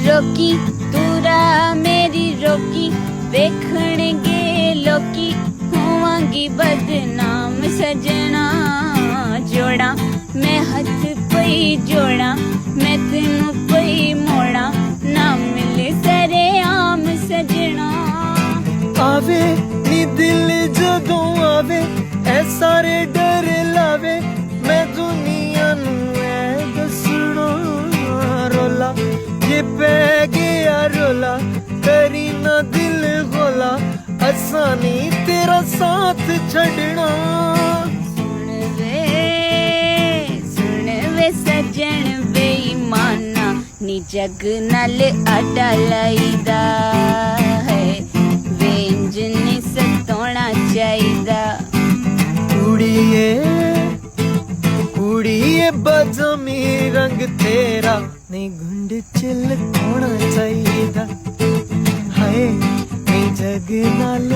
रोकी तू राह मेरी रोकी देखणगे लोकी होवांगी बदनाम सजना जोड़ा मैं हथ पई जोड़ा मैं तेनू पई मोड़ा ना मिले सरे आम सजना आवे नी दिल जदों आवे ऐ सारे डर लावे मैं दुनिया नू ऐ दसना रोला जे पै गया रोला करी ना दिल गोला असा नी तेरा साथ छड़ना सुन वे सजन बेईमाना नी जग नाल आडा लाईदा है वेंज नी सतोना चाहिदा कुड़िए बजमी रंग तेरा नहीं गुंड चिल होना चाहिए हाय नहीं जग नाल